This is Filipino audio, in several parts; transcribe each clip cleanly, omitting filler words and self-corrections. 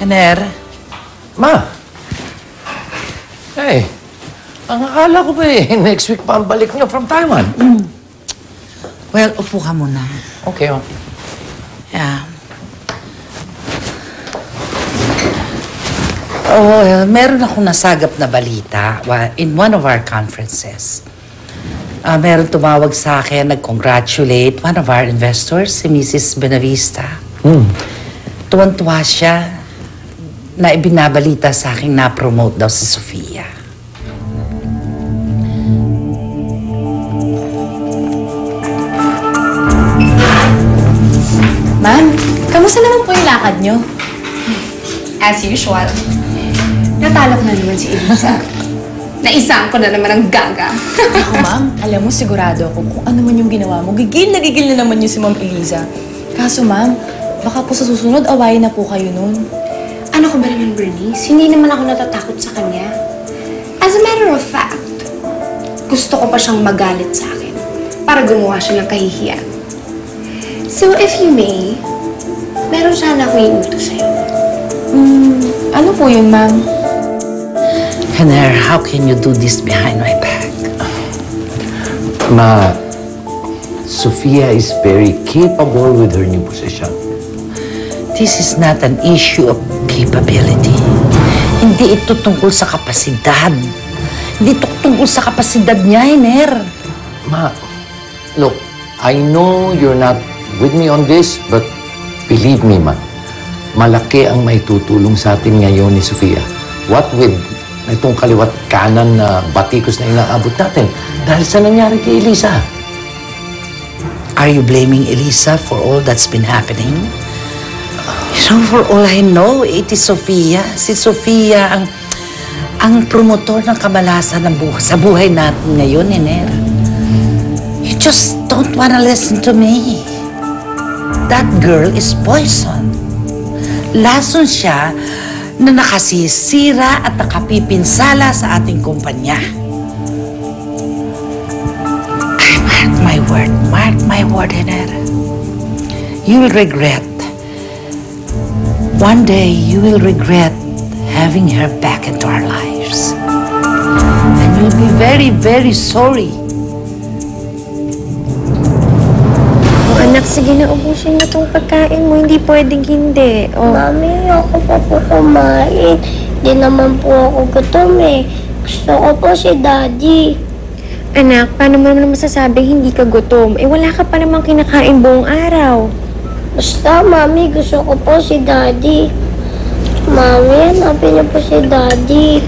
Hener? Ma! Hey, ang akala ko ba next week pa ang balik niyo from Taiwan? Well, upo ka muna. Okay, oh. Yeah. Oh, meron akong nasagap na balita in one of our conferences. Meron tumawag sa akin, nag-congratulate one of our investors, si Mrs. Benavista. Tuwan-tuwa siya na ibinabalita sa akin na-promote daw si Sofia. Ma'am, kamusta naman po yung lakad nyo? As usual. Natalo ko na naman si Elisa. Naisang ko na naman ang gaga. Ako, ma'am, alam mo, sigurado ako kung ano man yung ginawa mo, gigil na naman yung si Ma'am Eliza. Kaso, ma'am, baka po sa susunod, awayin na po kayo nun. Ano ko ba naman, Bernice? Hindi naman ako natatakot sa kanya. As a matter of fact, gusto ko pa siyang magalit sa akin para gumawa siya ng kahihiyan. So, if you may, meron sana akong iutos sa'yo. Ano po yun, ma'am? Hener, how can you do this behind my back? Ma, Sofia is very capable with her new position. This is not an issue of capability. Hindi ito tungkol sa kapasidad. Hindi ito tungkol sa kapasidad niya, Hener. Ma, look, I know you're not with me on this, but believe me, ma, malaki ang may tutulong sa atin ngayon ni Sofia. What with itong kaliwat kanan na batikos na inaabot natin dahil sa nangyari kay Elisa. Are you blaming Elisa for all that's been happening? You know, for all I know, it is Sofia. Si Sofia ang promotor ng kamalasan ng sa buhay natin ngayon, Hener. You just don't wanna listen to me. That girl is poison. Lason siya na nakasisira at nakapipinsala sa ating kumpanya. Mark my word, Hener. You will regret. One day, you will regret having her back into our lives. And you'll be very, very sorry. Anak, sige na, ubusin mo itong pagkain mo. Hindi pwedeng hindi. Oh. Mami, ako pa po kumain. Di naman po ako gutom eh. Gusto ko po si Daddy. Anak, paano mo naman masasabing hindi ka gutom? Eh, wala ka pa namang kinakain buong araw. Basta, Mami, gusto ko po si Daddy. Mami, hanapin niyo po si Daddy.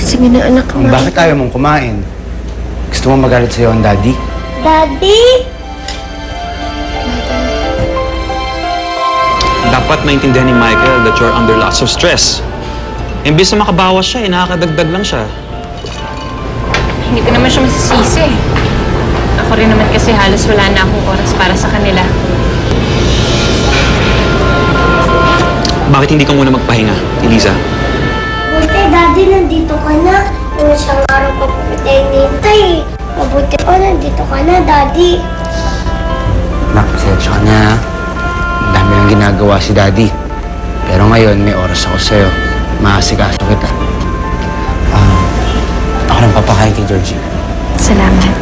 Sige na, anak. Bakit ayaw mong kumain? Gusto mo magalit sa'yo ang daddy? Daddy? Dapat maintindihan ni Michael that you're under lots of stress. Imbis na makabawas siya, nakakadagdag lang siya. Hindi ko naman siya masisisi. Ako rin naman kasi halos wala na akong oras para sa kanila. Bakit hindi ka muna magpahinga, Eliza? Buti, Daddy, nandito ka na. Yung isang araw pa po kita hinihintay. Mabuti pa, nandito ka na, Daddy. Nak, pasensya ka na. Ang dami lang ginagawa si daddy. Pero ngayon, may oras ako sa'yo. Maasikaso kita. Ako nang papakain kay Georgie. Salamat.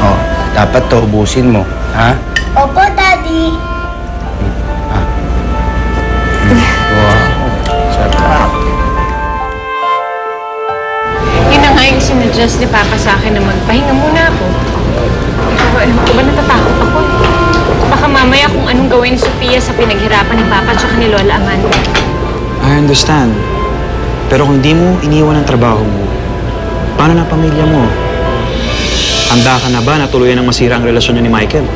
Oh, dapat to ubusin mo, ha? Opo, Daddy. Wow, sarap. Yun na nga yung sinuggest ni Papa sa akin na magpahinga muna ako. Pero ewan ko ba natatakot ako eh. Baka mamaya kung anong gawin ni Sofia sa pinaghirapan ni Papa at ni Lola Amanda. I understand. Pero kung di mo iniwan ang trabaho mo, paano na pamilya mo? Handa ka na ba na tuluyan ng masira ang relasyon niyo ni Michael?